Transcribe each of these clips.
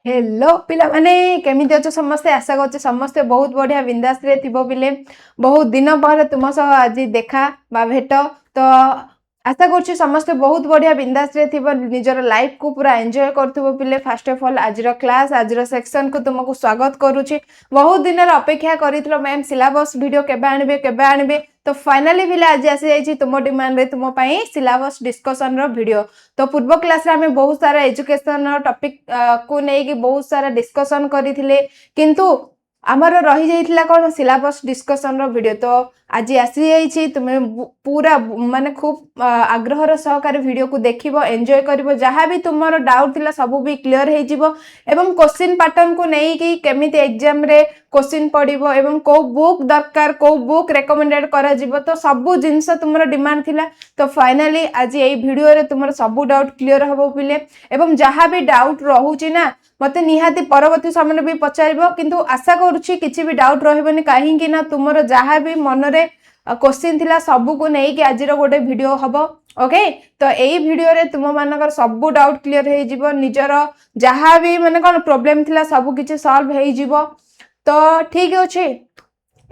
Hello पिला माने केमिति अच्छो समस्ते आशा करछे समस्ते बहुत बढ़िया बिंदास रे थिबो पिले बहुत दिन पर तुम सह आज देखा बा भेट तो आशा करछे समस्ते बहुत बढ़िया बिंदास रे थिबो निजर लाइफ को पूरा एन्जॉय करथिबो पिले फर्स्ट ऑफ ऑल आज क्लास आज सेक्शन को तुमको स्वागत करूची बहुत दिन रे अपेक्षा करितलो मैम सिलेबस वीडियो केबे आनिबे तो फाइनली भी आज आसी जाइए तुम डिमांड रे तुम पाई सिलेबस डिस्कशन रो वीडियो तो पूर्व क्लास रे हमें बहुत सारा एजुकेशन टॉपिक को नहीं बहुत सारा डिस्कशन करथिले किंतु आमर रही जाइथिला कोन सिलेबस डिस्कशन रो वीडियो तो आज आसी जाइए तुमे पूरा माने खूब आग्रहर सहकारी वीडियो को देखिबो एन्जॉय करिवो जहां भी तुमरो डाउट थिला सब भी क्लियर हे जिवो एवं क्वेश्चन पैटर्न को नहीं कि केमिति एग्जाम रे क्वेश्चन पड़िबो एवं को बुक दरकार को बुक रेकमेंडेड करा जिवो तो सब जिंस तुमरो डिमांड थिला तो फाइनली आज एई वीडियो रे तुमरो सब डाउट क्लियर हबो पिले एवं जहां भी डाउट रहूची ना मते निहाती परवर्ती समय भी पचारिबो किंतु आशा करूची किछि भी डाउट रहबनी काहे कि ना तुमरो जहां भी मन रे क्वेश्चन थिला सब को नहीं कि आज गोटे वीडियो हबो ओके तो एई वीडियो रे तुम मानकर सब डाउट क्लियर हे जिवो निजर जहां भी माने कोन प्रॉब्लम थिला सब किछि सॉल्व हे जिवो तो ठीक अछि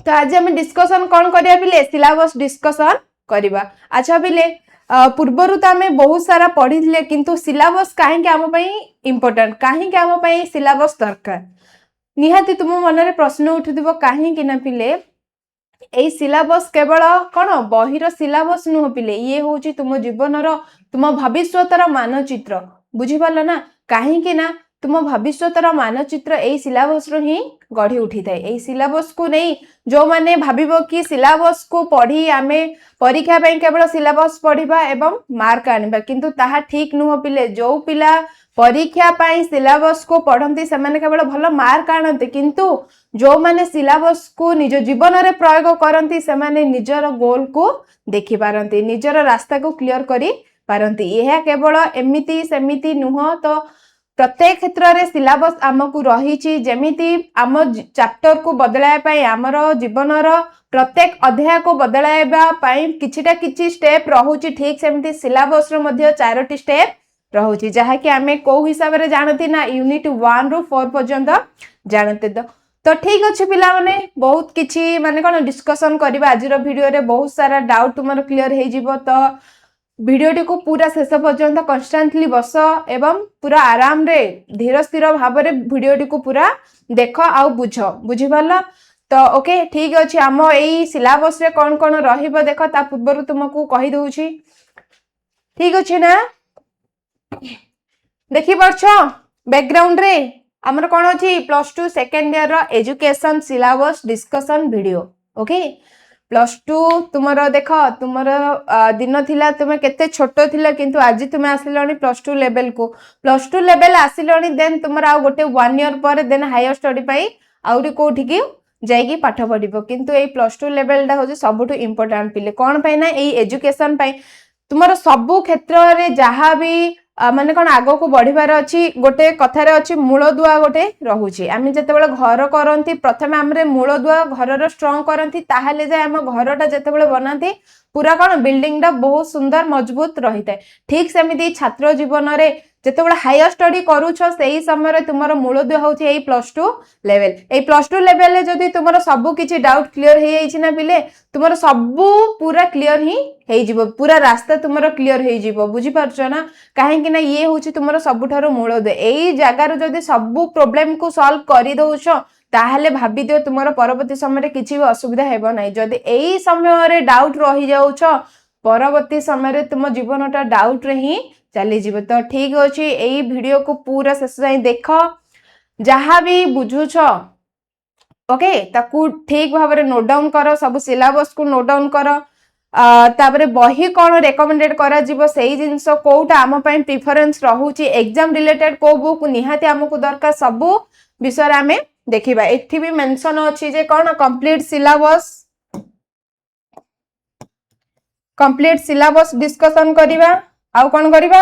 तो आज हम डिस्कशन कोन करिया बिले सिलेबस डिस्कशन करिबा अच्छा बिले पूर्वरु तो आमे बहुत सारा पढ़िले किंतु सिलेबस काहे के हम पई इंपोर्टेंट काहे के हम पई सिलेबस दरकार निहाती तुम मन रे प्रश्न उठिदिबो काहे कि ना पिले एई सिलेबस केवल कोन बहिर सिलेबस नुह पिले ये होची तुम जीवनर तुम भविष्यतर मानचित्र बुझी पालो ना काहे कि ना तुम भविष्यतर मानचित्र एई सिलेबस रो ही गढ़ी उठी थाए एई सिलेबस को नहीं जो माने भाबिबो कि सिलेबस को पढ़ी आमे परीक्षा पई केवल सिलेबस पढ़िबा एवं मार्क आनिबा किंतु ताहा ठीक नुह पिले जो पिला परीक्षा पई सिलेबस को पढ़ंती से माने केवल भलो मार्क आनते किंतु जो माने सिलेबस को निज जीवन रे प्रयोग करंती से माने निजर गोल को देखि पारंती निजर रास्ता को क्लियर करी पारंती यह केवल एमिति सेमिति नुह तो प्रत्येक क्षेत्र रे सिलेबस आमको रही जेमिति आम चैप्टर को बदलाय पाई आमर जीवनर प्रत्येक अध्याय को बदलायबा पाई किछिटा किछि स्टेप रहउची ठीक सेमिति सिलेबस रो मध्ये 4टी स्टेप रहउची जहा कि आमे को हिसाब रे जानती ना यूनिट 1 रो 4 पर्यंत जानते तो ठीक अछि पिला माने बहुत किछि माने कोन डिस्कशन करबा आज रो वीडियो रे बहुत सारा डाउट तुमरो क्लियर हे जिवो तो वीडियोटी को पूरा शेष पर्यंत कन्स्टेंटली बस एवं पूरा आराम रे धीर स्थिर भाव रे वीडियोटी को पूरा देख आउ बुझी पारला तो ओके ठीक अछि आम एई सिलेबस रे कोन कोन रहिबो देखो ता पूर्व तुमको कहि दउछि ठीक अछि ना देखि परछो बैकग्राउंड रे हमर कोन अछि +2 सेकंड ईयर रो education syllabus discussion video okay +2 तुमरो देख तुमरो दिन थिला तुमे केते छोटो थिला किंतु आज तुमे आसिलोनी +2 लेवल को +2 लेवल आसिलोनी देन तुमरो आ गोटे 1 ईयर पर देन हायर स्टडी पई आउरी कोठी की जाईकी पाठ पढिबो किंतु एई +2 लेवल दा होजे सबटु इंपोर्टेंट पिले कोन पई ना एई एजुकेशन पई तुमरो सब क्षेत्र रे जहां भी माने कोन आगो को बढ़िबार अछि गोटे कथारे अछि मूलदुआ गोटे रहुछि आमे जतेबेले घर करंती प्रथमे हमरे मूलदुआ घरर स्ट्रांग करंती ताहाले जे हम घरटा जतेबेले बनांती पूरा कोन बिल्डिंग दा बहुत सुंदर मजबूत रहितै ठीक सेमिति छात्र जीवन रे जतेबेले हायर स्टडी करूछो सेही समय रे तुमरो मूलदुआ होछि एई +2 लेवल एई +2 लेवल रे जदी तुमरो सब किछि डाउट क्लियर हे जाइछि ना पिले तुमरो सब पूरा क्लियर ही हे जिवो पूरा रास्ता तुमरो क्लियर हे जिवो बुझी पारछो ना काहे कि ना ये होछि तुमरो सबठारो मूलदुआ एई जागा रे जदी सब प्रॉब्लम को सॉल्व करि दउछो ताहले भाबी दियो तुमरो परवर्ती समय रे किछि भी असुविधा हेबो नै जदी एई समय रे डाउट रहि जाउछो परवर्ती समय रे तुम जीवनटा डाउट रे ही चली जीव तो ठीक अछि एई वीडियो को पूरा शेष जाई देखो जहां भी बुझुछो ओके ताकू ठीक भाव रे नोट डाउन करो सब सिलेबस को नोट डाउन करो ताबरे बही कोन रेकमेंडेड करा जीवो सेही जिंस कोउटा आम पई प्रेफरेंस रहउची एग्जाम रिलेटेड को बुक निहाती हमकु दरकार सब विषय रे हमें देखिबा एठी भी मेंशन अछि जे कोन कंप्लीट सिलेबस डिस्कशन करिबा आउ कोन करिबा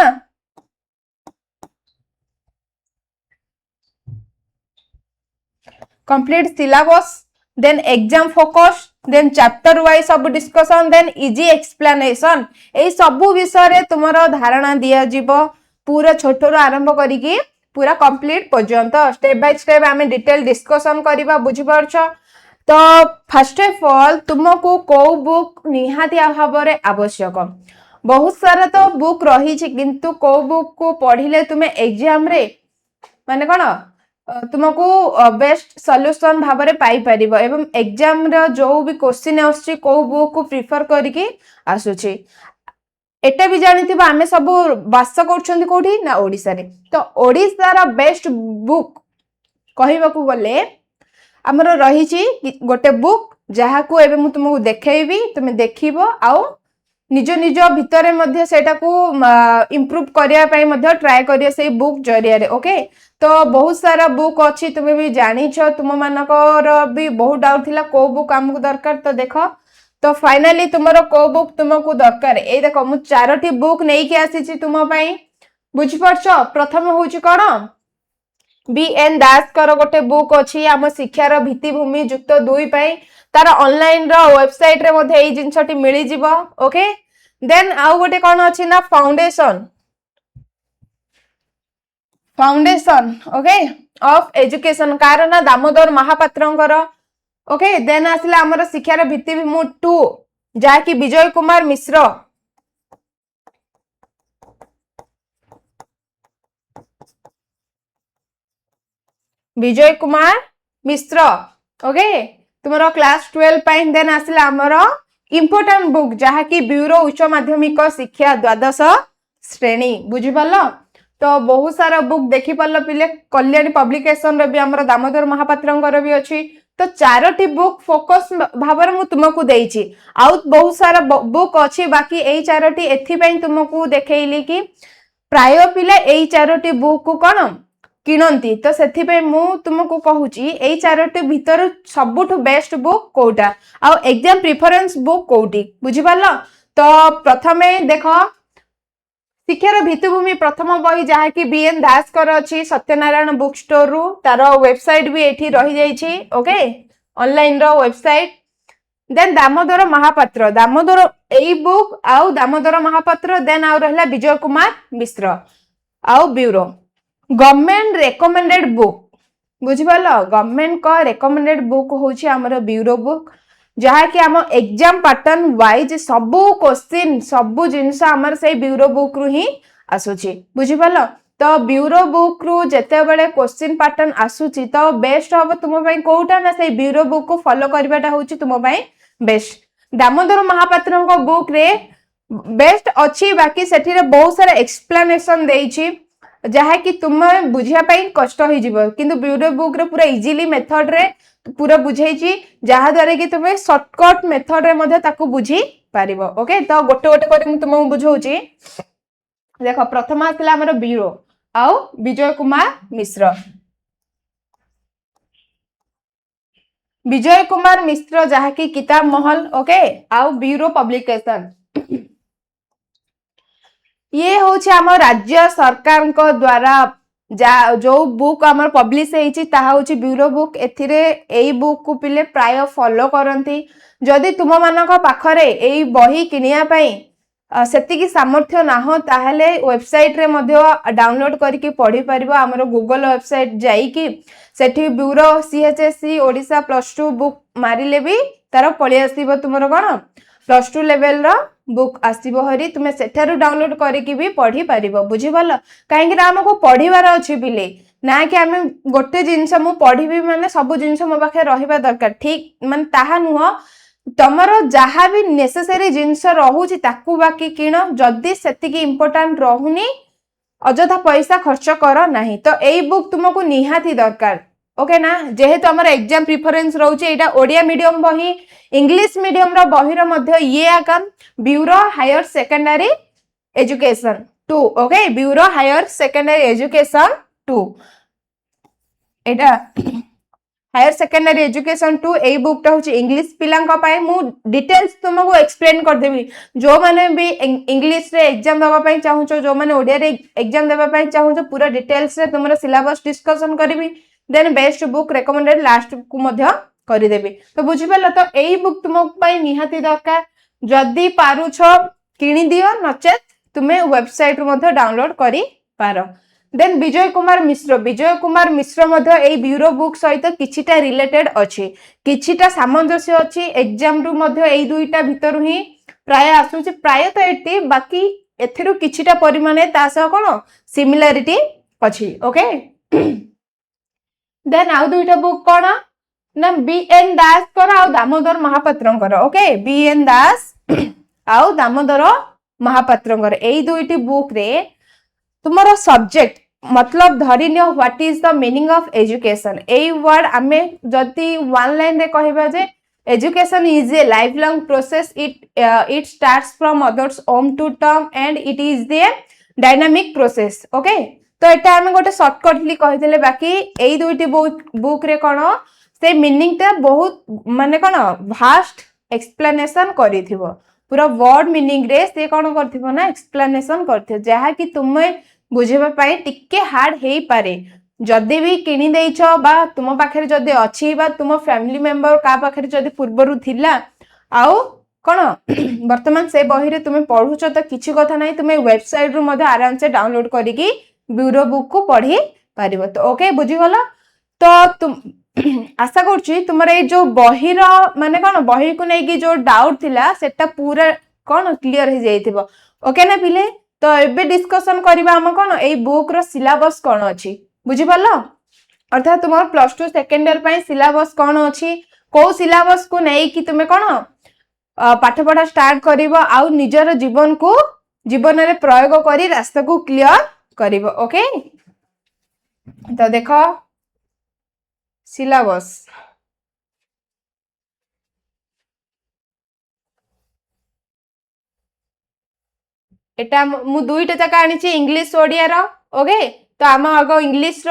complete syllabus then exam focus then chapter wise सब डिस्कशन देन इजी एक्सप्लेनेशन ए सब विषय रे तुमरो धारणा दिया जीवो पूरा छोटो रो आरंभ करिकी पूरा कंप्लीट पर्यंत स्टेप बाय स्टेप आम डिटेल डिस्कशन करवा बुझीपारछ। तो फर्स्ट ऑफ ऑल तुमको को बुक निहाती भाव में आवश्यक बहुत सारा तो बुक रही किंतु को बुक को पढ़िले तुम्हें एग्जाम रे माने कौन तुमको बेस्ट सॉल्यूशन भाव में पाई परिबो एवं एग्जाम रो जो भी क्वेश्चन आछी को बुक को प्रिफर करके आसुची एटा भी जानी आमे सब बास कर कोठी ना ओडिसा रे। तो ओडिसा रा बेस्ट बुक कहबाकू गले आमर रही गोटे बुक जहाँ को एबे मु तुमको देखैबी तुम देखिबो आउ निज निज भितर मध्य सेटा को इम्प्रूव करिया पई मध्य ट्राई करिया से बुक जरिया रे। ओके तो बहुत सारा बुक अच्छी तुम्हें भी जानी छ तुम मानकर भी बहुत डाउट थिला को बुक हमको दरकार। तो देखो तो फाइनली तुमरो को बुक तुमको दरकार ए देखो मु चारोटी बुक नहीं के आसी तुम पई बुझी परछ। प्रथम होची कोन बी.एन. दास कर गोटे बुक अच्छी आम शिक्षार भित्तिभूमि युक्त 2 पई तार ऑनलाइन रो वेबसाइट रे मध्ये एई जिंसटी मिली जिवो। ओके देन आउ गोटे कोन अछि ना फाउंडेशन ओके ऑफ एजुकेशन कारण दामोदर महापात्रंकर। ओके देन आसला हमर शिक्षार भित्तिभूमि 2 जाकी Vijay Kumar Mishra okay तुमरो class 12 pine. Then आसला हमर इंपोर्टेंट बुक जहा की ब्यूरो उच्च माध्यमिक शिक्षा द्वादश श्रेणी बुझी पालो। तो बहुत सारा बुक देखि पालो पिले कल्याणी पब्लिकेशन रे भी हमर दामोदर महापात्रंकर भी अछि। तो चारोटी बुक फोकस भाबर मु तुमको देइछि आउ बहुत सारा बुक अछि बाकी एई चारोटी एथि पई तुमको देखैली कि प्राय पिले एई चारोटी बुक को कोन किनंती। तो सेथि पे मु तुमको कहूची एई चारोटी भितर सबुठ बेस्ट बुक कोटा आ एग्जाम प्रेफरेंस बुक कोटी बुझी पालो। तो प्रथमे देखो शिक्षार भित्तिभूमि प्रथम बही जहा कि बी.एन. दास कर अछि सत्यनारायण बुक स्टोर रु तार वेबसाइट भी एठी रही जाइछि। ओके ऑनलाइन रो वेबसाइट। देन दामोदर महापात्र दामोदर एई बुक आउ दामोदर महापात्र देन आउ रहला विजय कुमार मिश्र आउ ब्यूरो गवर्नमेंट रेकमेंडेड बुक बुझी पालो। गवर्नमेंट को रेकमेंडेड बुक होची हमर ब्यूरो बुक जहा कि हम एग्जाम पैटर्न वाइज सबु क्वेश्चन सबु जिंस हमर से ब्यूरो बुक रु ही आसुची बुझी पालो। तो ब्यूरो बुक रु जते बेले क्वेश्चन पैटर्न आसुची तो बेस्ट हो तुम पई कोउटा ना से ब्यूरो बुक को फॉलो करबाटा होची तुम पई बेस्ट। दामोदर महापात्र को बुक रे बेस्ट अच्छी बाकी सेठी रे बहुत सारा एक्सप्लेनेशन देइची जहा कि तुम बुझिया पई कष्ट होई जिवो किंतु ब्यूरो बुक रे पूरा इजीली मेथड रे पूरा बुझाइची जहा द्वारा कि तुम शॉर्टकट मेथड रे मध्ये ताकू बुझी पारिबो। ओके तो गोटे गोटे कर मु तुमको बुझाउची। देखो प्रथम आसला हमर ब्यूरो आउ विजय कुमार मिश्र जहा कि किताब महल। ओके आउ ब्यूरो पब्लिकेशन ये होछि हमर राज्य सरकार को द्वारा जो बुक हमर पब्लिश हेछि ताहा होछि ब्यूरो बुक। एथिरे एई बुक को पिले प्राय फॉलो करंती जदि तुम मानक पाखरे एई बही किनिया पई सेति की सामर्थ्य ना हो ताहले वेबसाइट रे मध्ये डाउनलोड करके पढ़ी परिबो। हमर गूगल वेबसाइट जाई कि सेठी ब्यूरो सीएचएससी ओडिसा +2 बुक मारिले भी तार पळि आसीबो तुमरो कोन +2 लेवल रो बुक आसीबो हरी तुमे सेठारु डाउनलोड करके भी पढ़ी परिबो बुझी भलो। काहे कि हमको पढ़ीबार अछि बिले ना कि आमे गोटे जिंस मु पढ़ीबी माने सब जिंस मो पाखे रहिबा दरकार ठीक माने ताहा नुह तमरो जहा भी नेसेसरी जिंस रहूची ताकू बाकी किण जदी सेतिकी इंपोर्टेंट रहुनी अजथा पैसा खर्च कर नाही। तो एई बुक तुमको निहाती दरकार। ओके ना जेहेतु हमर एग्जाम प्रेफरेंस रहउची एटा ओडिया मीडियम बही इंग्लिश मीडियम रो बही रो मध्ये ये आकन bureau higher secondary education 2। Okay bureau higher secondary education 2 एटा हायर सेकेंडरी एजुकेशन 2 एई बुक टा होची इंग्लिश पिलांका पाए मु डिटेल्स तुमको एक्सप्लेन कर देबी जो माने भी इंग्लिश रे एग्जाम देबा पई चाहू छो जो माने ओडिया रे एग्जाम देबा पई चाहू छो पूरा डिटेल्स रे तुमरा सिलेबस डिस्कशन करबी then best book recommended last को मध्य करि देबी। तो बुझी पालो तो एई बुक तुम पई निहाती दरकार जदी पारू छो किनी दियो नचेत तुमे वेबसाइट रो मध्य डाउनलोड करि पारो। देन विजय कुमार मिश्र मध्य एई ब्यूरो बुक सहित किछिटा रिलेटेड अछि किछिटा सामंजस्य अछि एग्जाम रु मध्य एई दुईटा भितर ही प्राय आसुछि प्राय तो एटी बाकी एथिरु किछिटा परिमाणे तासह कोन सिमिलरिटी अछि ओके देन आउ दुईटा बुक कोन ना बीएन दास कर आउ दामोदर महापात्र कर ओके बीएन दास आउ दामोदर महापात्र कर एई दुईटी बुक रे तुम्हारा सब्जेक्ट मतलब धरी नियो what is the meaning of education एई वर्ड आमे जति वन लाइन रे कहबा जे education is a life long process it starts from others home to term and it is the dynamic process okay तो एटा आमे गोटे शॉर्टकटली कहिदेले बाकी एई दुईटी बुक रे कोन से मीनिंग ता बहुत माने कोन वास्ट एक्सप्लेनेशन करिथिबो पूरा वर्ड मीनिंग रे से कोन करथिबो ना एक्सप्लेनेशन करथिबो जहा कि तुमे बुझेबा पाई टिके हार्ड हेई पारे जदि भी किनी देइछो बा तुम पाखरे जदि अछि बा तुम फैमिली मेंबर का पाखरे जदि पूर्वरु थिला आउ कोन वर्तमान से बही रे तुमे पढुछो त किछि कथा नै तुमे वेबसाइट रु मध्ये आराम से डाउनलोड करिकि ब्यूरो बुक को पढी पारिबो तो ओके बुझी गला तो तुम आशा करछि तुमरे जो बही रो माने कोन बही को नै कि जो डाउट थिला सेटा पूरा कोन क्लियर हे जाइथिबो ओके ना पिले तो एबे डिस्कशन करिबा हम कोन एई बुक रो सिलेबस कोन अछि बुझी पालो अर्थात तुम प्लस 2 सेकेंड ईयर पई सिलेबस कोन अछि को सिलेबस को नै कि तुमे कोन पाठ पढ़ा स्टार्ट करिवो आउ निजर जीवन को जीवन रे प्रयोग करी रास्ता को क्लियर करिवो ओके तो देखो सिलेबस एटा मु दुईटा जाका आनिछि इंग्लिश ओडिया रो ओके तो आम आगो इंग्लिश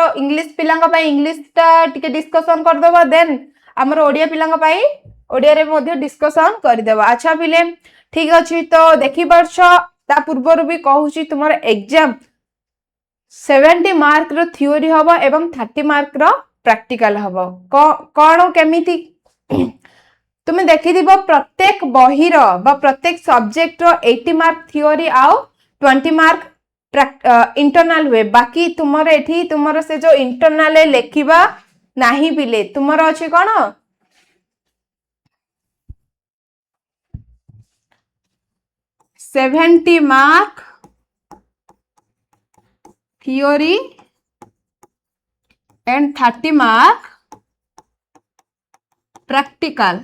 पिलांग पई इंग्लिश ता टिके डिस्कशन कर देबो देन हमर ओडिया पिलांग पई ओडिया रे मध्ये डिस्कशन कर देबो अच्छा पिले ठीक अछि तो देखि परछो ता पूर्व भी कहूची तुमर एग्जाम 70 मार्क रो थ्योरी हबो एवं 30 मार्क रो प्रैक्टिकल हबो कोन केमिति तुमे देखि दिबो प्रत्येक बही रो बा प्रत्येक सब्जेक्ट रो 80 मार्क थ्योरी आउ 20 मार्क इंटरनल हुए बाकी तुमर एठी तुमर से जो इंटरनल लेखिबा नाही बिले तुमर अछि कोन 70 mark theory and 30 mark practical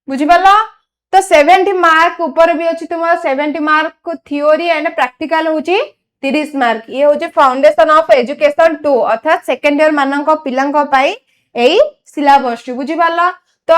बुझी पाला तो 70 मार्क ऊपर भी अछि तुम 70 मार्क थ्योरी एंड प्रैक्टिकल होची 30 मार्क ये होची फाउंडेशन ऑफ एजुकेशन 2 अर्थात सेकंड ईयर मानक पिलांक पई एई सिलेबस बुझी पाला तो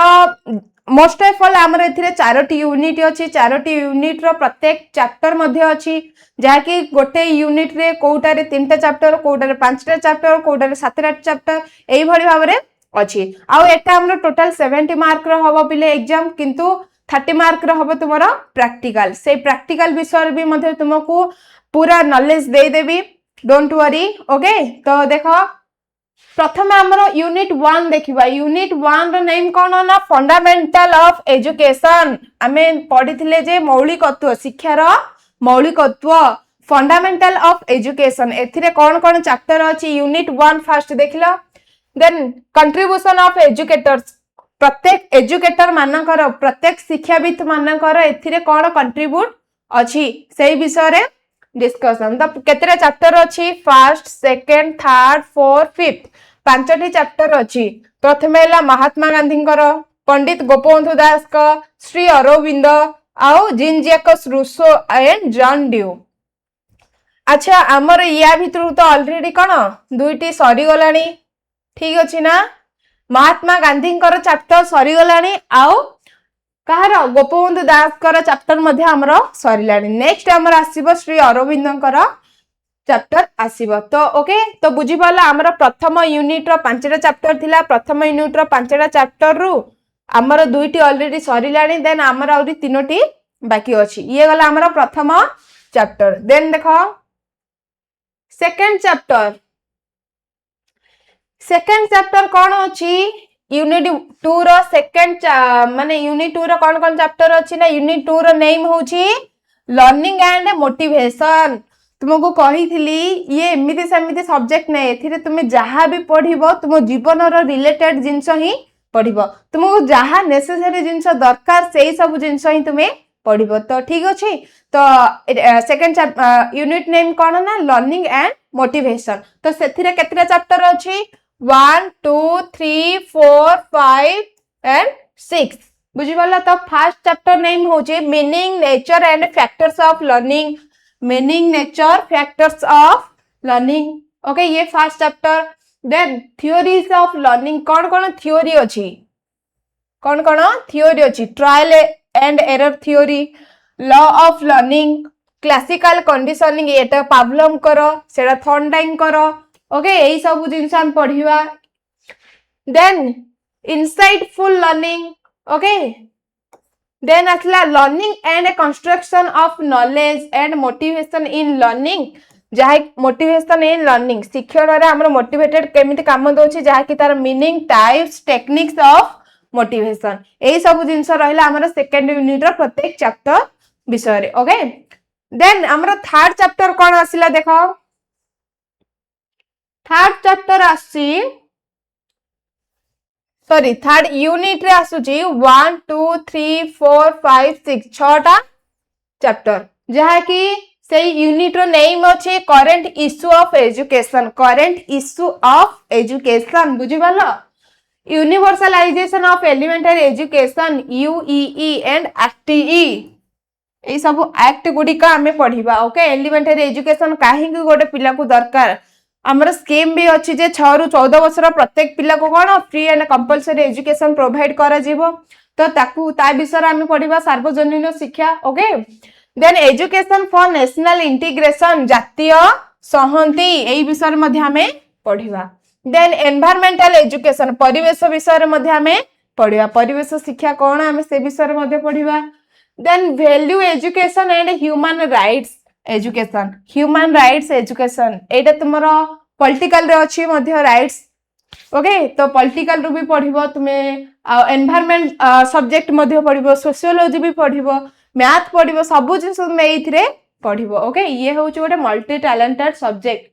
मोस्ट ऑफ ऑल हमर एथिरे चारोटी यूनिट अछि चारोटी यूनिट रो प्रत्येक चैप्टर मध्ये अछि जहा कि गोटे यूनिट रे कोउटा रे तीनटा चैप्टर कोउटा रे पांचटा चैप्टर कोउटा रे सातटा चैप्टर एई भली भाबरे अछि आउ एटा हमर टोटल 70 मार्क रो हबो पिले एग्जाम किंतु 30 मार्क रो हबो तुमरो प्रैक्टिकल से प्रैक्टिकल विषय भी मध्ये तुमको पूरा knowledge they Devi don't worry okay तो देखो प्रथम हमरो यूनिट 1 देखिबा यूनिट 1 रो नेम कोन ना फंडामेंटल ऑफ एजुकेशन हमें पढिथिले जे मौलिकत्व शिक्षा रो मौलिकत्व फंडामेंटल ऑफ एजुकेशन एथिरे कोन कोन चैप्टर अछि यूनिट 1 फर्स्ट देखिलो देन कंट्रीब्यूशन ऑफ एजुकेटर्स प्रत्येक एजुकेटर मानकर प्रत्येक शिक्षाविद मानकर एथिरे कोन कंट्रीब्यूट अछि सेही विषय रे डिस्कशन तो केतरे चैप्टर अछि first second third fourth fifth पांचटी चैप्टर अछि प्रथमे ला महात्मा गांधी पंडित गोपबंधु दास का श्री अरविंद आउ Jean Jacques Rousseau and John Dewey अच्छा हमर या भितर तो ऑलरेडी कोन दुईटी सरी गलानी ठीक अछि ना महात्मा गांधी चैप्टर सरी गलानी आउ कहार गोपबंधु दास चैप्टर मध्ये हमरो सरीलानी नेक्स्ट हमर आसीबो श्री अरविंद चैप्टर आसीबो तो ओके तो बुझी पाला हमर प्रथम यूनिट रो पांचटा चैप्टर थिला प्रथम यूनिट रो पांचटा चैप्टर रु हमर दुईटी ऑलरेडी सरीलानी देन हमर आउरी तीनोटी बाकी अछि ये गला हमर प्रथम चैप्टर देन देखो सेकंड चैप्टर कोन अछि यूनिट 2 रो सेकंड माने यूनिट 2 रो कोन कोन चैप्टर अछि ना यूनिट 2 रो नेम होछि लर्निंग एंड मोटिवेशन तुमको कही ये एमती सेमती सब्जेक्ट नहीं एथिरे तुम जहाँ भी पढ़िबो तुम जीवन रिलेटेड जिनस ही पढ़िबो तुमको जहाँ नेसेसरी जिनस दरकार से सब जिनस ही तुम्हें पढ़िबो तो ठीक अच्छे तो सेकंड यूनिट नेम कौन ना लर्निंग एंड मोटिवेशन तो सेथिरे केतरा चैप्टर अछि 1 2 3 4 5 एंड 6 बुझी पाला तो फर्स्ट चैप्टर नेम होचे meaning nature and factors of learning meaning nature factors of learning okay ये first chapter then theories of learning कौन थ्योरी अछि कौन थ्योरी अछि trial and error theory law of learning classical conditioning एटा Pavlov करो सेटा थॉर्नडाइन करो ओके यही सब जिनस हम पढ़िबा then insightful learning okay then आसला learning and construction of knowledge and motivation in learning जहाँ मोटिवेशन इन लर्निंग शिक्षण रे हमर मोटिवेटेड केमिति काम दोछि जहाँ कि तार meaning types techniques of motivation यही सब जिनस रहला हमर सेकंड यूनिट रो प्रत्येक चैप्टर विषय रे ओके देन हमर थर्ड चैप्टर कोन आसिला देखो थर्ड चैप्टर आसी सॉरी थर्ड यूनिट रे आसुची 1 2 3 4 5 6 छटा चैप्टर जहाँ कि से यूनिट रो नेम अछि करंट इश्यू ऑफ एजुकेशन बुझी पालो universalisation of elementary education UEE and RTE ए सब एक्ट गुडी का हमें पढ़िबा ओके एलिमेंटरी एजुकेशन काहे कि गोटे पिला को दरकार हमर स्कीम भी अछि जे 6 रु 14 वर्ष प्रत्येक पिला को कोन free and compulsory education provide करा जीवो तो ताकू ता विषय हमें पढ़िबा सार्वजनिक शिक्षा okay then education for national integration जातीय सहंती एई विषय मध्ये हमें पढ़िबा देन एनवायरमेंटल एजुकेशन परिवेश विषय मध्ये हमें पढ़िबा परिवेश शिक्षा कोन हमें से विषय मध्ये पढ़िबा then value education and human rights education एटा तुमरो पॉलिटिकल रे अछि मध्ये राइट्स ओके तो पॉलिटिकल रू भी पढ़िबो तुमे एनवायरमेंट सब्जेक्ट मध्ये पढ़िबो सोशियोलॉजी भी पढ़िबो मैथ पढ़िबो सब जिंस तुमे एथिरे पढ़िबो ओके ये होउछ गोटे multi talented subject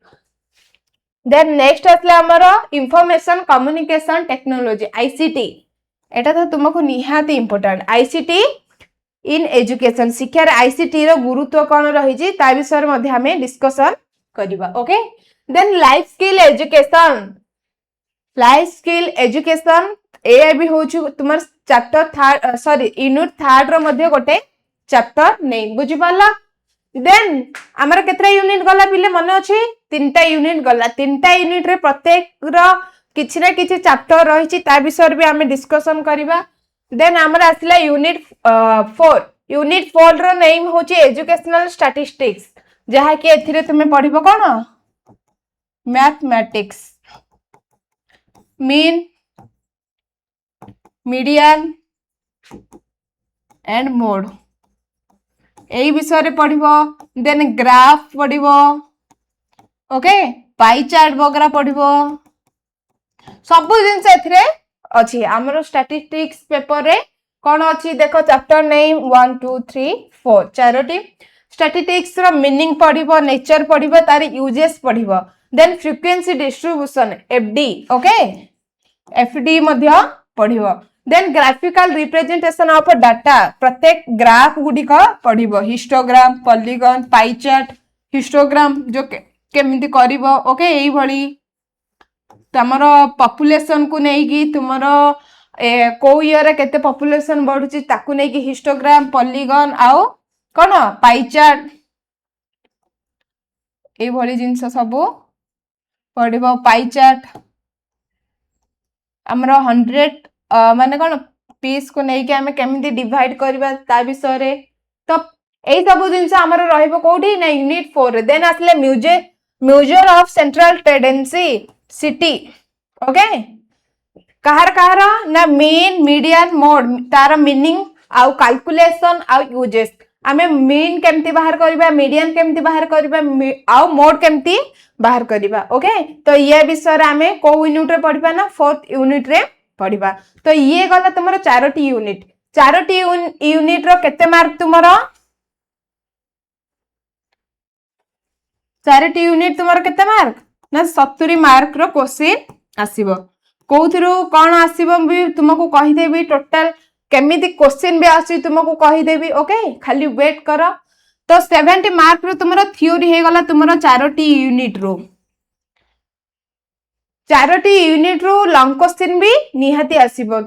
then next आसला हमरो इंफॉर्मेशन कम्युनिकेशन टेक्नोलॉजी आईसीटी एटा तो तुमको निहाती इंपोर्टेंट आईसीटी इन एजुकेशन शिक्षा रे आईसीटी रो गुरुत्व कोन रही जी ता विषय मध्ये हमें डिस्कशन करबा okay then life skill education ए भी होछ तुमर chapter third sorry unit third रो मध्ये गोटे चैप्टर नै बुझि पाला देन हमर केतरा यूनिट गला पिले मन अछि तीनटा यूनिट गला तीनटा यूनिट रे प्रत्येक रो किछि ना किछि चैप्टर रही छी ता विषय भी हमें डिस्कशन करबा देन हमर आसला यूनिट 4 रो नेम होची एजुकेशनल स्टैटिस्टिक्स जहाँ कि एथिरे तुमे पढ़िबो कोन mathematics mean median and mode एई विषय रे पढ़िबो देन ग्राफ पढ़िबो ओके पाई चार्ट वगैरह पढ़िबो सब जिंस एथिरे अछि हमरो स्टैटिस्टिक्स पेपर रे कोन अछि देखो चैप्टर नेम 1 2 3 4 चारोटी स्टैटिस्टिक्स रो मीनिंग पढ़िबो नेचर पढ़िबो तार यूजेस पढ़िबो then frequency distribution FD okay FD मध्ये पढ़िबो then graphical representation of data प्रत्येक ग्राफ गुडी को पढ़िबो histogram polygon pie chart histogram जो केमिति करिवो ओके एई भली तमरो पॉपुलेशन को नेकी तुमरो को ईयर केते पॉपुलेशन बढ़ुची ताकू नेकी हिस्टोग्राम पॉलीगन आउ कोन पाई चार्ट ए भली जिंस सब पढ़िबो पाई चार्ट हमरो 100 माने कोन पीस को नेकी हमें केमिति डिवाइड करबा ता विषय रे तो एई सब जिंस हमरो रहइबो कोठी ना यूनिट 4 देन आसले म्यूजर ऑफ सेंट्रल टेंडेंसी सिटी ओके कहार ना मीन मीडियन मोड तार मीनिंग आउ कैलकुलेशन आउ यूजेस हमें मीन केमती बाहर करबा मीडियन केमती बाहर करबा आउ मोड केमती बाहर करबा ओके तो ये विषय रे हमें को यूनिट रे पढ़बा ना 4th यूनिट रे पढ़बा तो ये गला तुमरो चारोटी यूनिट रो केते मार्क तुमरो चारोटी यूनिट तुमर केते मार्क ना 70 मार्क रो क्वेश्चन आसीबो कोउथिरु कोन आसीबो भी तुमको कहि देबी टोटल केमिति क्वेश्चन भी आसी तुमको कहि देबी ओके खाली वेट करो तो 70 मार्क रो तुमरो थ्योरी हे गला तुमरो चारोटी यूनिट रो चारोटी यूनिट रू लॉन्ग क्वेश्चन भी निहाती आसीबो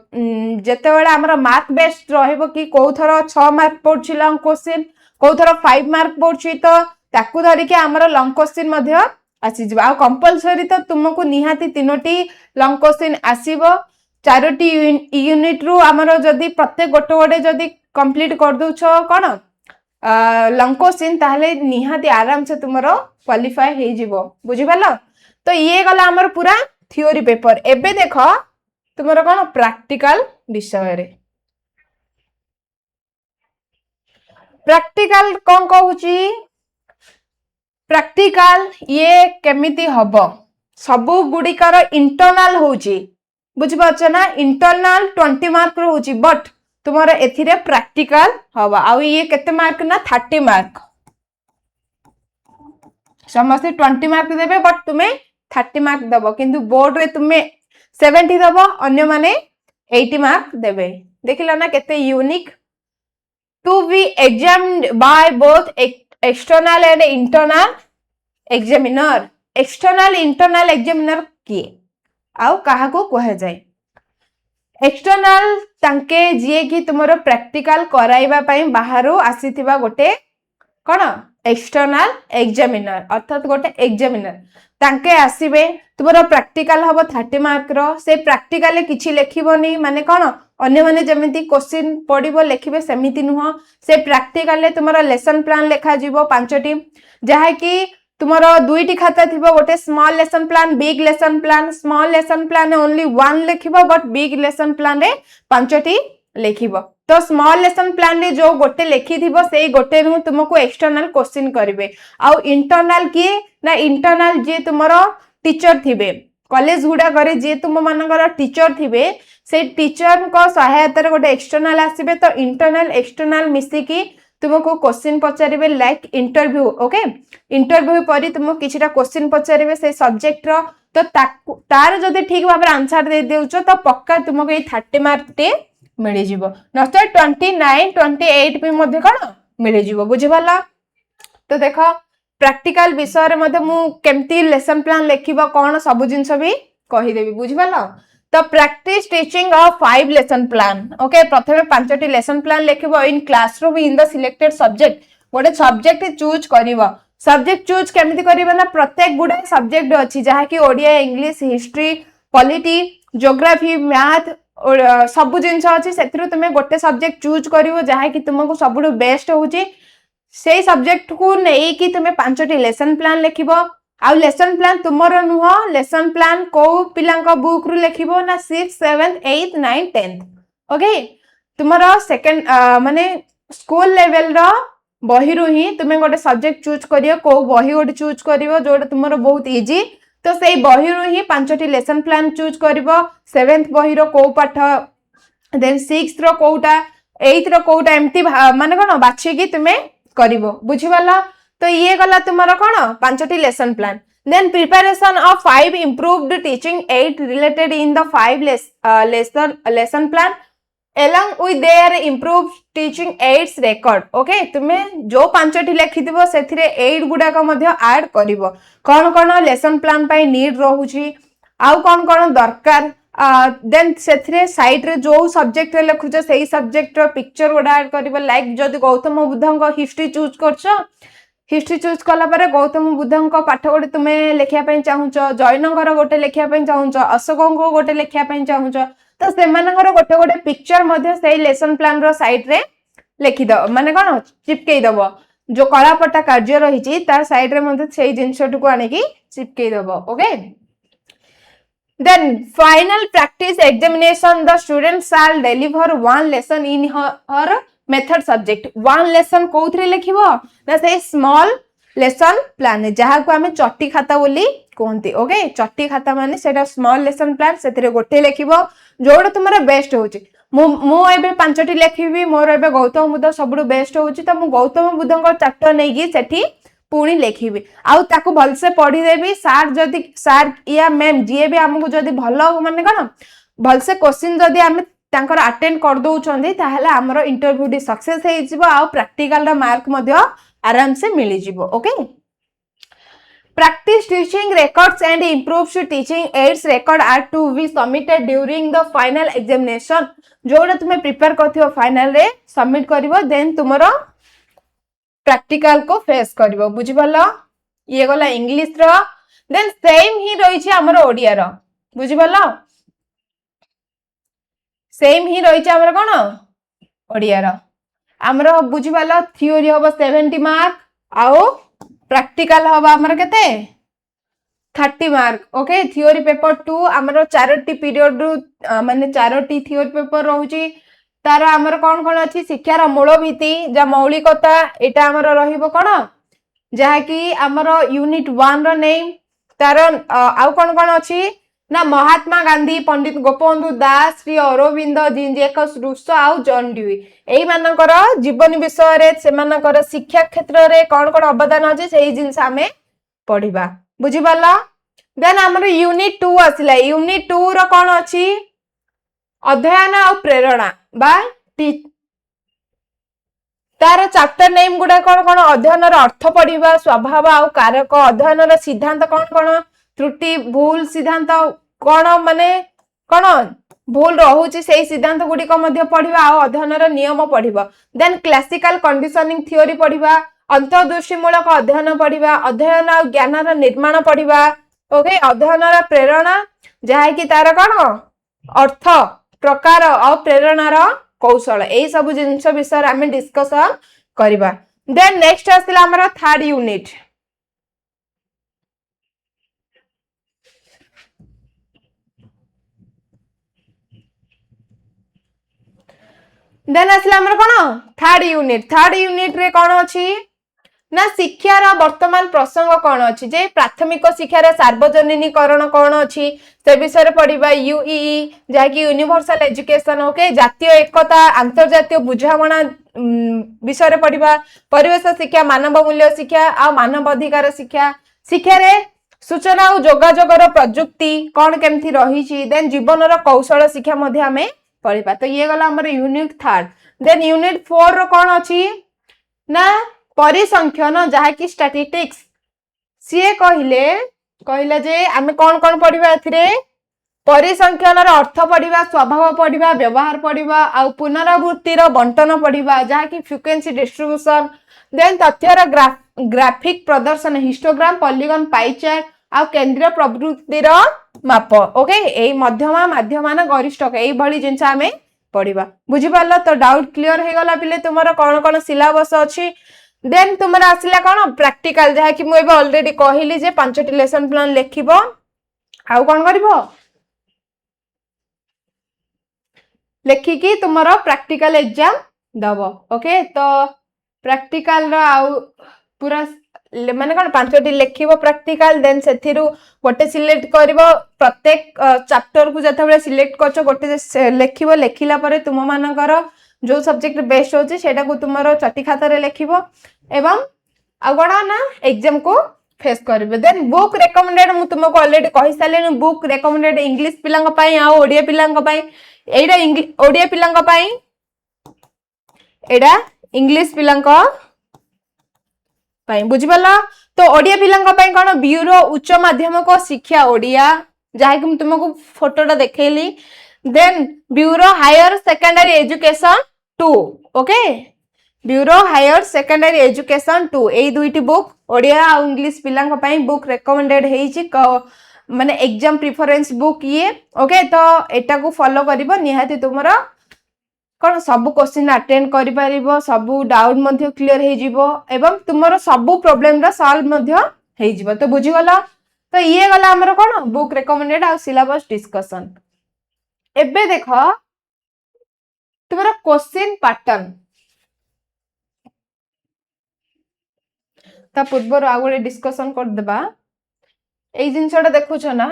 जते बेला हमर मार्क बेस्ड रहइबो कि को थरो 6 मार्क पड़छि लॉन्ग क्वेश्चन को थरो 5 मार्क पड़छि तो ताकू धरि के हमर लॉन्ग क्वेश्चन मध्ये आसी जिबा आ कंपलसरी तो तुमको निहाती तीनोटी लॉन्ग क्वेश्चन आसीबो चारोटी यूनिट रू हमर जदी प्रत्येक गोटे गोटे जदी कंप्लीट कर दोछो कोन लॉन्ग क्वेश्चन ताहले निहाती आराम से तुमरो क्वालिफाई हे जिवो बुझि पालो तो ये गला हमर पूरा थ्योरी पेपर एबे देखो तुमरो कोन प्रैक्टिकल विषय रे प्रैक्टिकल कोन कहूची प्रैक्टिकल ये केमिति हबो सबु गुडिकर इंटरनल होची बुझ पाछ ना इंटरनल 20 मार्क रो होची बट तुमरो एथिरे प्रैक्टिकल हबो आ ये केते मार्क ना 30 मार्क समस्त 20 मार्क देबे बट तुमे 30 मार्क दबो किंतु बोर्ड रे तुमे 70 दबो अन्य माने 80 मार्क देबे देखिला ना केते unique to be examined by both external and internal examiner external internal examiner की आउ काहा को कह जाय एक्सटर्नल तांके जे कि तुमरो प्रैक्टिकल कराइबा पई बाहरो आसीथिबा गोटे कोन एक्सटर्नल एग्जामिनर अर्थात गोटे एग्जामिनर तांके आसीबे तुमरो प्रैक्टिकल हबो 30 मार्क रो से प्रैक्टिकल किछि लेखिबोनी माने कोन अन्य माने जेमिति क्वेश्चन पडिबो लेखिबे सेमिति नुह से प्रैक्टिकल ले तुमरो लेसन प्लान लेखा जिवो 5टी जहा कि तुमरो दुईटी खाता थिबो गोटे small lesson plan big lesson plan small lesson plan only 1 लेखिबो बट बिग लेसन प्लान रे 5टी लेखिबो तो स्मॉल लेसन प्लान रे जो गोटे लेखि थिबो सेई गोटे नु तुमको एक्सटर्नल क्वेश्चन करिवे आ इंटरनल की ना इंटरनल जे तुमरो टीचर थिबे कॉलेज गुडा करे जे तुम मानकर टीचर थिबे से टीचर को सहायता रे गोटे एक्सटर्नल आसीबे तो इंटरनल एक्सटर्नल मिसी की तुमको क्वेश्चन पचारिबे लाइक इंटरव्यू ओके इंटरव्यू परी तुमको किछटा क्वेश्चन पचारिबे से सब्जेक्ट रो तो तार जदि ठीक भाबे आंसर दे देउछो तो पक्का तुमको ए 30 मार्क टे मिलि जिवो नस्तर 29 28 पे मध्ये कोन मिलि जिवो बुझिबाला तो देखो प्रैक्टिकल विषय रे मध्ये मु केमती लेसन प्लान लेखिबो कोन सब जिंस भी कहि देबी बुझिबाला तो practice teaching of 5 lesson plan okay प्रथमे 5टी लेसन प्लान लेखिबो in classroom in the selected subject गोटे सब्जेक्ट चूज करिवो सब्जेक्ट चूज केमती करिवो ना प्रत्येक गुडा सब्जेक्ट अछि जहा कि Odia English history polity geography math और सब जिंस अछि सेथिरु तुमे गोटे सब्जेक्ट चूज करिवो जहा कि तुमको सबुडु बेस्ट होउची सेई सब्जेक्ट को नेई कि तुमे 5टी लेसन प्लान लेखिबो आ लेसन प्लान तुमरो नुह लेसन प्लान को पिलांका बुक रु लेखिबो ना 6th 7th 8th 9th 10th okay तुमरो सेकंड माने स्कूल लेवल रो बही रु ही तुमे गोटे सब्जेक्ट चूज करियो को बही गोटे चूज करियो जोटा तुमरो बहुत इजी तो सेई बही रु ही 5टी लेसन प्लान चूज करिवो 7th बही रो को पाठ देन 6th रो कोटा 8th रो कोटा एम्ति माने कोन बाछि कि तुमे करिवो बुझिवाला तो ये गला तुमरो कोन 5टी lesson plan then preparation of 5 improved teaching aid related in the 5 lesson plan along with their improved teaching aids record okay तुमे जो 5टी लेखिदिबो सेथिरे एड गुडा को मध्ये ऐड करिवो कोन कोन लेसन प्लान पई नीड रहूची आउ कोन कोन दरकार देन सेथिरे साइड रे जो सब्जेक्ट रे लेखुछ सेही सब्जेक्ट रो पिक्चर गुडा ऐड करिवो लाइक जदि गौतम बुद्धंक हिस्ट्री चूज करछो हिस्ट्री चूज कला परे गौतम बुद्धंक पाठ गोटे तुमे लेखिया पई चाहुचो जैनकर गोटे लेखिया पई चाहुचो अशोकंक गोटे लेखिया पई चाहुचो तो सेमानकर गोटे गोटे पिक्चर मध्ये सेही लेसन प्लान रो साइड रे लेखि दो माने कोन चिपकेई दबो जो कलापटा कार्य रहिची तार साइड रे मध्ये सेही जिंसटुको आने की चिपकेई दबो okay then final practice examination the student shall deliver one lesson in her method subject one lesson कोथरे लेखिबो ना से स्मॉल लेसन प्लान जहाँ को हमें चट्टी खाता बोली कहते ओके चट्टी खाता माने सेटा स्मॉल लेसन प्लान सेथिरे गोटे लेखिबो जोडा तुमरा बेस्ट होची मु एबे 5टी लेखिबी मोर एबे गौतम बुद्ध सबुडु बेस्ट होची त मु गौतम बुद्धंक चैप्टर नेकी सेठी पुणी लिखिबी आउ ताको भलसे पढ़ी देबी सार जदी सार या मैम जीए भी हमको जदी भलो माने कोन भलसे क्वेश्चन जदी हम तांकर अटेंड कर दउछंदी ताहले हमरो इंटरव्यू डी सक्सेस हे जिवो आ प्रैक्टिकल रा मार्क मध्य आराम से मिली जिवो okay practice teaching records and improves teaching aids record are to be submitted during the final examination जोड़ा तुम्हें प्रिपेयर करथियो फाइनल रे सबमिट करिवो देन तुमरो प्रैक्टिकल को फेस करिवो बुझि परलो ये गला इंग्लिश रो देन सेम ही रही छी हमरो ओडिया रो बुझि परलो सेम ही रही छी हमरो कोन ओडिया रो हमरो बुझि परलो थ्योरी होबो 70 मार्क आओ प्रैक्टिकल हवा हमर केते 30 मार्क ओके थ्योरी पेपर 2 हमर चारोटी पीरियड रु माने चारोटी थ्योरी पेपर रहउची तार हमर कोन कोन अछि शिक्षार मूल भित्ति जा मौलिकता एटा हमर रहिबो कोन जहा कि हमर यूनिट 1 रो नेम तार आउ कोन कोन अछि ना महात्मा गांधी पंडित गोपबंधु दास श्री अरविंद जिंजेकस रुसो आउ जॉन ड्यूई एई मानकर जीवन विषय रे से मानकर शिक्षा क्षेत्र रे कोन कोन अवदान अछि सेही जिंस हमें पढिबा बुझि परला देन हमर यूनिट 2 आसिला यूनिट 2 रो कोन अछि अध्ययन आ प्रेरणा बा तार चैप्टर नेम गुडा कोन कोन अध्ययन रो अर्थ पढिबा स्वभाव आ कारक अध्ययन रो सिद्धांत कोन कोन त्रुटि भूल सिद्धांत कोन माने कोन भूल रहउची सेही सिद्धांत गुडी को मध्य पढिबा आ अध्ययन रो नियम पढिबा देन क्लासिकल कंडीशनिंग थ्योरी पढिबा अंतर्दृष्टिमूलक अध्ययन पढिबा अध्ययन आ ज्ञान रो निर्माण पढिबा ओके अध्ययन रो प्रेरणा जहा कि तार कोन अर्थ प्रकार और प्रेरणा रो कौशल एई सब जिंस विषय हमें डिस्कस करबा देन नेक्स्ट आसिला हमर थर्ड यूनिट देन आसिला हमर कोन थर्ड यूनिट रे कोन अछि ना शिक्षार वर्तमान प्रसंग कोन अछि जे प्राथमिक शिक्षार सार्वजनीकरण कोन अछि से विषय पढिबा यूईई जा कि यूनिवर्सल एजुकेशन ओके जातीय एकता अंतर्जातीय बुझामणा विषय पढिबा परिवेश शिक्षा मानव मूल्य शिक्षा आ मानव अधिकार शिक्षा शिक्षा रे सूचना और जोगाजोग रो प्रयुक्ति कोन केमथि रही छी देन जीवन रो कौशल शिक्षा मध्ये हमें पढिबा तो ये गला हमर यूनिट 3 देन यूनिट 4 रो कोन अछि ना परिसंख्यान जहा कि स्टैटिस्टिक्स सीए कहिले जे आमे कोन कोन पढिबा एथिरे परिसंख्यान रो अर्थ पढिबा स्वभाव पढिबा व्यवहार पढिबा आ पुनरावृत्ति रो बंटन पढिबा जहा कि फ्रीक्वेंसी डिस्ट्रीब्यूशन देन तथ्य रो ग्राफिक प्रदर्शन हिस्टोग्राम पॉलीगन पाई चार्ट आ केंद्रीय प्रवृत्ति रो माप ओके एई मध्यमा माध्यमान गरिष्ठक एई भली जिंस आमे पढिबा बुझि परला तो डाउट क्लियर हे गला पिले तुमरो कोन कोन सिलेबस अछि देन तुमरा आसिला कोन प्रैक्टिकल जहा कि मु एबे ऑलरेडी कहिली जे 5टी लेसन प्लान लेखिबो आउ कोन करिवो लेखि कि तुमरो प्रैक्टिकल एग्जाम दबो ओके तो प्रैक्टिकल रा आउ पूरा माने कोन 5टी लेखिबो प्रैक्टिकल देन सेथिरु गोटे सिलेक्ट करिवो प्रत्येक चैप्टर को जतबे सिलेक्ट करछो गोटे लेखिबो लेखिला परे तुम मानकर जो सब्जेक्ट बेस्ट होची सेटा को तुमरो चटी खाता रे लेखिबो एवं आ गडा ना एग्जाम को फेस करबे देन बुक रेकमेंडेड मु तुमको ऑलरेडी कहि साले बुक रेकमेंडेड इंग्लिश पिलांग पई आ ओडिया पिलांग पई एडा ओडिया पिलांग पई एडा इंग्लिश पिलांग पई बुझि परला तो ओडिया पिलांग पई कोन ब्यूरो उच्च माध्यमिक शिक्षा ओडिया जाहि कि तुमको फोटोटा देखैली देन bureau higher secondary education 2 okay bureau higher secondary education 2 एई दुईटी बुक ओडिया आ इंग्लिश पिलांग पई बुक रेकमेंडेड हेइची माने एग्जाम प्रेफरेंस बुक ये ओके तो एटा को फॉलो करिवो निहाती तुमरा कोन सब क्वेश्चन अटेंड करि परिबो सब डाउट मध्ये क्लियर हे जिवो एवं तुमरो सब प्रॉब्लम रा सॉल्व मध्ये हे जिवो तो बुझि गला तो ये गला हमरो कोन बुक रेकमेंडेड आ सिलेबस डिस्कशन एबे देखो तुमरा क्वेश्चन पैटर्न ता पूर्व आ गोटे डिस्कशन कर देबा एई जिंसटा देखुछो ना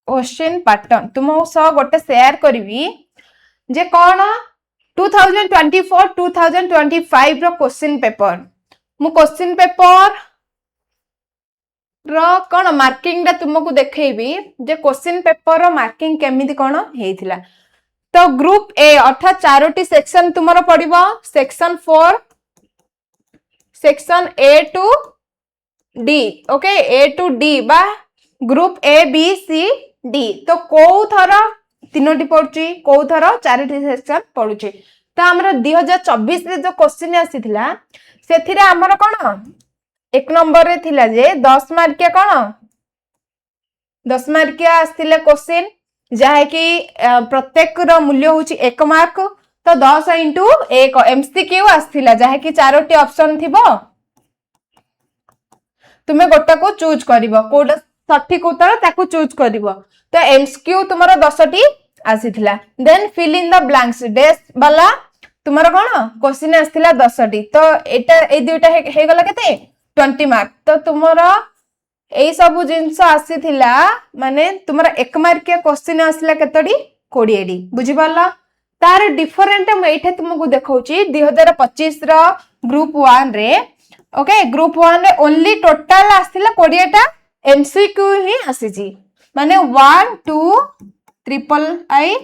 क्वेश्चन पैटर्न तुम सह गोटे शेयर करबी जे कौन 2024-2025 रो क्वेश्चन पेपर मु क्वेश्चन पेपर रो कौन मार्किंग दा तुमको देखैबी जे क्वेश्चन पेपर रो मार्किंग केमिति कौन हेइथिला। तो ग्रुप ए अर्थात चारोटी सेक्शन तुमरो पड़िबो section 4 section A to D okay A to D बा group A B C D. तो को थर तीनोटी पड़ुची को थर चारोटी सेक्शन पड़ुची। तो हमर 2024 रे जो क्वेश्चन आसीथिला सेथिरे हमर कोन एक नंबर रे थिला जे 10 मार्किया कोन 10 मार्किया आस्थिले क्वेश्चन जहा कि प्रत्येक रो मूल्य होची 1 मार्क। तो 10 इंटू 1 एमसीक्यू आस्थिला जहा कि चारोटी ऑप्शन थिबो तुमे गोटा को चूज करिवो कोडा सठिक उत्तर ताकू चूज करिवो। तो एमसीक्यू तुम्हारा 10टी आसीथिला। Then fill in the blanks डेस वाला तुम्हारा कोन क्वेश्चन आस्थिला 10टी। तो एटा ए दुइटा हे गला केते 20 मार्क। तो तुम्हारा एई सब जिंस आसीथिला माने तुम्हारा 1 मार्किया क्वेश्चन आसला केतडी 20 डी बुझि पाला। तार डिफरेंट हम एठे तुमको देखौची 2025 रो ग्रुप 1 रे ओके ग्रुप 1 रे ओनली टोटल आस्थिला 20 टा एमसीक्यू ही आसीची माने 1 2 ट्रिपल आई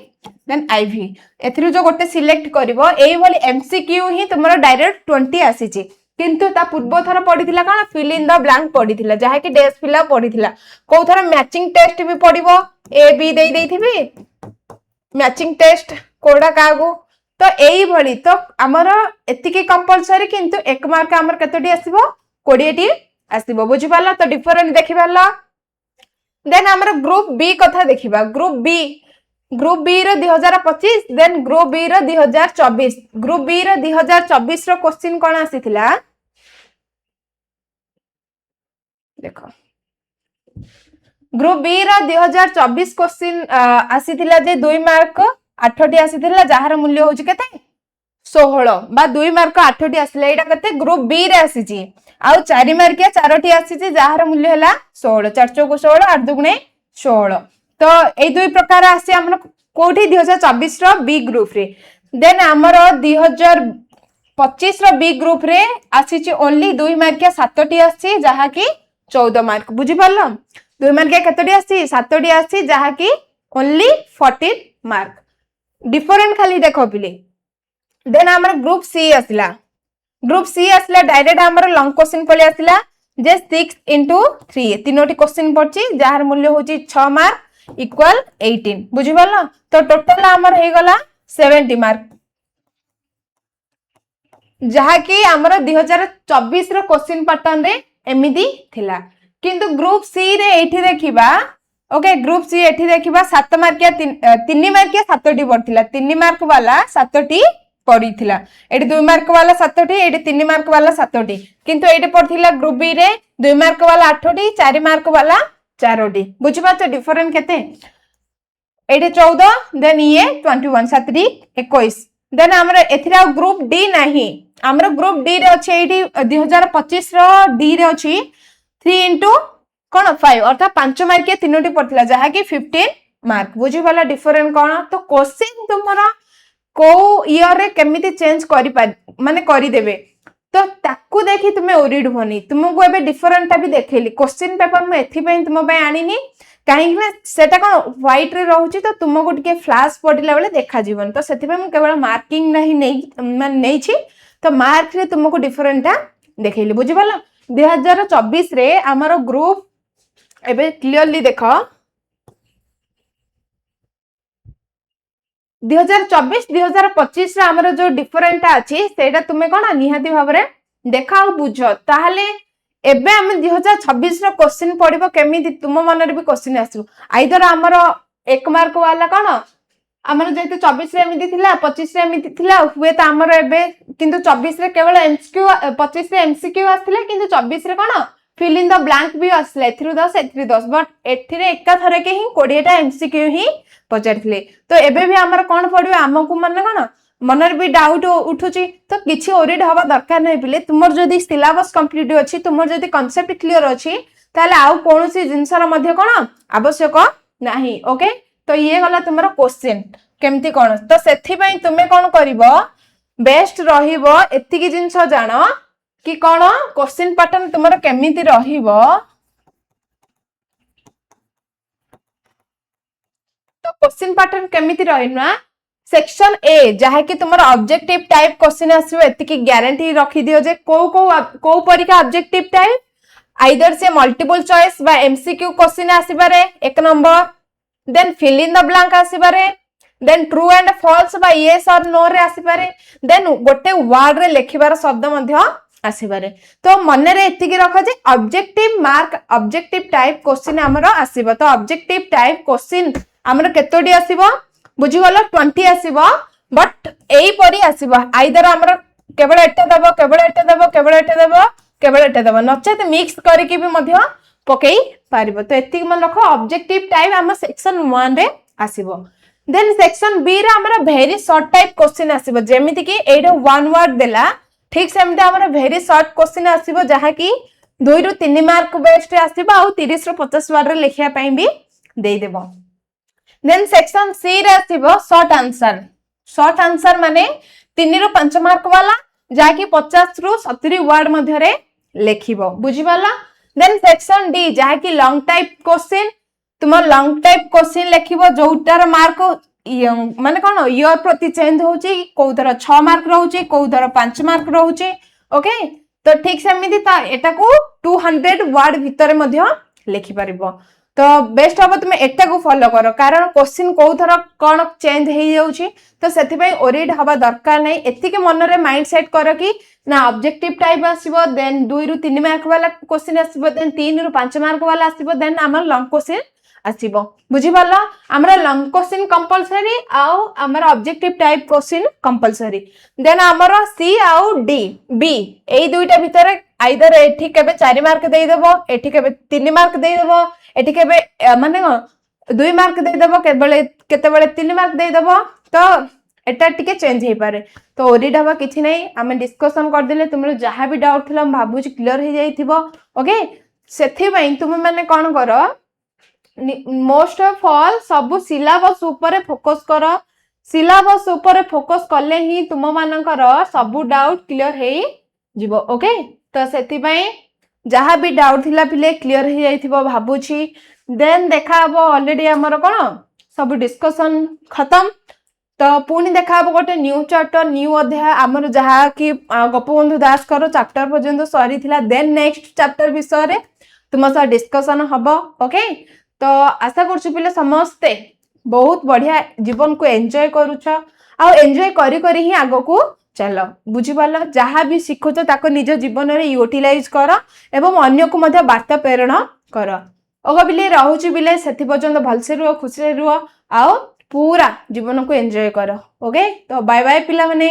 देन आईवी एथिरु जो गोटे सिलेक्ट करिवो एई वाली एमसीक्यू ही तुम्हारा डायरेक्ट 20 आसीची। किंतु ता पूर्व थर पड़ीथिला काना फिल इन द ब्लैंक पड़ीथिला जहा कि डेस फिल अप पड़ीथिला। को थर मैचिंग टेस्ट भी पड़िबो ए बी देई देइथिबी मैचिंग टेस्ट कोडा कागो। तो एई भली तो हमर एतिके कंपलसरी किंतु 1 मार्क हमर केतोटी आसीबो 20 टी आसीबो बुझि पाला। तो डिफरेंट देखि पाला। देन हमर ग्रुप बी कथा देखिबा ग्रुप बी रो 2025 देन ग्रुप बी रो 2024 ग्रुप बी रो 2024 रो क्वेश्चन कोन आसीथिला देखो ग्रुप बी रो 2024 क्वेश्चन आसीथिला जे 2 मार्क 8टी आसीथिला जहार मूल्य होची केते 16 बा 2 मार्क 8टी आसीला एटा केते ग्रुप बी रे आसीची। आउ 4 मार्किया 4टी आसीची जहार मूल्य हला 16 4 चौको 16 8 दुगुणे 16। तो ए दुई प्रकार आसी हमर कोठी 2024 रो बी ग्रुप रे। देन हमर 2025 रो बी ग्रुप रे आसीची ओनली 2 मार्किया 7टी आसी जहा कि 14 मार्क बुझि पारलो 2 मार्किया केतटी आसी 7टी आसी जहा कि ओनली 14 मार्क डिफरेंट खाली देखो पिले। देन हमर ग्रुप सी आसला डायरेक्ट हमर लॉन्ग क्वेश्चन पले आसला जे 6 into 3 तीनोटी क्वेश्चन पड़ची जहार मूल्य होची 6 मार्क इक्वल 18 बुझि पारलो। तो टोटल हमर हे गला 70 मार्क जहा कि हमर 2024 रो क्वेश्चन पैटर्न रे एमिदी थिला। किंतु ग्रुप सी रे एठी देखिबा ओके ग्रुप सी एठी देखिबा 7 मार्किया 3 मार्किया 7टी पड़थिला 3 मार्क वाला 7टी पड़ीथिला एठी 2 मार्क वाला 7टी एठी 3 मार्क वाला 7टी। किंतु एठी पड़थिला ग्रुप बी रे 2 मार्क वाला 8टी 4 मार्क वाला 4टी बुझि पाछ डिफरेंट केते एठी 14 देन ये 21 7टी 21। देन हमरा एथिरा ग्रुप डी नाही हमरा ग्रुप डी रे अछि एठी 2025 रो डी रे अछि 3 into कोन 5 अर्थात 5 मार्किया तीनोटी पड़थिला जहा कि 15 मार्क बुझि वाला डिफरेंट कोन। तो क्वेश्चन तुमरा को ईयर रे केमिति चेंज करि माने करि देबे तो ताकू देखि तुमे ओरिड होनी तुमको एबे डिफरेंट भी देखेली क्वेश्चन पेपर में एथि पई तुम पई आनिनी काहे कि सेटा कोन व्हाइट रे रहउची तो तुमको टिके फ्लैश पडिला बेले देखा जीवन। तो सेति पई हम केवल मार्किंग नहीं माने नै छी तो मार्क रे तुमको डिफरेंट देखेली बुझि पाला। 2024 रे हमर ग्रुप एबे क्लियरली देखो 2024-2025 रे हमर जो डिफरेंट अछि सेटा तुमे कोन निहाती भाबरे देखा और बुझो ताहले एबे हम 2026 रो क्वेश्चन पडिबो केमिति तुम मन रे भी क्वेश्चन आसु आइदर हमर 1 मार्क वाला कोन हमर जेते 24 रे एमिति थिला 25 रे एमिति थिला हुए त हमर एबे किंतु 24 रे केवल एमसीक्यू 25 रे एमसीक्यू आथिले किंतु 24 रे कोन फिल इन द ब्लैंक भी आसले एथिरु 10 एथिरु 10 बट एथिरे एका थरे के ही 20 टा एमसीक्यू ही पचारथिले। तो एबे भी हमर कोन पडिबो हमकु मन कोन मनर भी डाउट उठुची तो किछि ओरिड हवा दरकार नै पिले तुमर जदी सिलेबस कंप्लीट अछि तुमर जदी कांसेप्ट क्लियर अछि ताले आउ कोनोसी जिंसर मध्ये कोन आवश्यक नाही ओके। तो ये गला तुमरो क्वेश्चन केमती कौन तो से तुम्हें कौन कर बेस्ट रहिबो एतिकी जिंस जान कि कौन क्वेश्चन पैटर्न तुमर केमिति रहिबो तो क्वेश्चन पैटर्न केमिति रहिना सेक्शन ए जहा कि तुमर ऑब्जेक्टिव टाइप क्वेश्चन आसीबो एतिकी गारंटी रखी दियो जे को परीक्षा ऑब्जेक्टिव टाइप आइदर से मल्टीपल चॉइस बा एमसीक्यू क्वेश्चन आसीबारे एक number then fill in the blank आसीबारे देन ट्रू एंड फॉल्स बा यस और नो रे आसीबारे देन गोटे वर्ड रे लेखिबार शब्द मध्य आसीबारे तो मन रे एतिकी रख जे objective mark objective type question हमर आसीबो तो ऑब्जेक्टिव टाइप क्वेश्चन हमर केतोडी आसीबो बुझी गलो 20 आसीबो बट एई परी आसीबो आइदर हमर केवल एटा दबो केवल एटा दबो केवल एटा दबो केवल एटा दबो नचेत मिक्स करके भी मध्य पकई पारिबो तो एतिक मन रखो ऑब्जेक्टिव टाइप हम सेक्शन 1 रे आसीबो देन सेक्शन बी रे हमरा वेरी शॉर्ट टाइप क्वेश्चन आसीबो जेमिति कि एडो वन वर्ड देला ठीक सेमते हमरा वेरी शॉर्ट क्वेश्चन आसीबो जहा कि 2 रु 3 मार्क बेस्ट रे आसीबो आ 30 रु 50 वर्ड रे लिखिया पई भी देई देबो देन सेक्शन सी रे आसीबो शॉर्ट आंसर माने 3 रु 5 मार्क वाला जाकि 50 रु 70 वर्ड मध्य रे लेखिबो बुझी पाला देन सेक्शन डी जहा कि लॉन्ग टाइप क्वेश्चन तुम लॉन्ग टाइप क्वेश्चन लेखिबो जोटार मार्क माने कोन ईयर प्रति चेंज होची को धर 6 मार्क रहउची को धर 5 मार्क रहउची ओके तो ठीक सेमिति ता एटा को 200 वर्ड भीतर मध्य लेखि परिबो तो बेस्ट हम तुम एटा को फॉलो करो कारण क्वेश्चन को थर कौन चेंज हो जाउची तो सेति पई ओरिड हवा दरकार नै एतिके मन रे माइंड सेट करो कि ना ऑब्जेक्टिव टाइप आसीबो देन 2 रु 3 मार्क वाला क्वेश्चन आसीबो देन 3 रु 5 मार्क वाला आसीबो देन हमर लॉन्ग क्वेश्चन आसीबो बुझी पाला हमरा लॉन्ग क्वेश्चन कंपलसरी आउ हमरा objective type question compulsory then हमरा सी आउ डी बी एई दुईटा भीतर आइदर एठी केबे 4 मार्क देई देबो एठी केबे 3 मार्क देई देबो एठी केबे माने 2 मार्क देई देबो केते बेले 3 मार्क देई देबो तो एटा टिके चेंज हे पारे तो ओरिड हवा किछि नै हमें डिस्कशन कर दिले तुमरो जहां भी डाउट थिला हम भाबुची क्लियर हे जाइथिबो ओके सेथि पई तुम माने कोन करो मोस्ट ऑफ ऑल सब सिलेबस ऊपर फोकस करो सिलेबस ऊपर फोकस करले ही तुम मानकर सब डाउट क्लियर हे जिवो ओके तो सेथि पई जहां भी डाउट थिला पिले क्लियर हे जाइथिबो भाबुची देन देखा हबो ऑलरेडी हमर कोन सब डिस्कशन खत्म तो पुणी देखा गोटे न्यू चैप्टर न्यू अध्याय आमर जहाँ कि गोपबंधु दास कर चैप्टर पर्यंत सरी थिला देन नेक्स्ट चैप्टर विषय रे तुम सह डिस्कशन हबो ओके तो आशा करछु पिले समस्ते बहुत बढ़िया जीवन को एंजॉय करूछ आ एंजॉय करी करी ही आगो को चलो बुझी पालो जहाँ भी शिखुछ ताको निज जीवन रे यूटिलाइज कर एवं अन्य को मध्य वार्ता प्रेरण कर ओके बिले रहउची बिले सेति पर्यंत भलसे रुह खुशी रुह आओ पूरा जीवन को एंजॉय करो ओके तो बाय बाय पिला माने।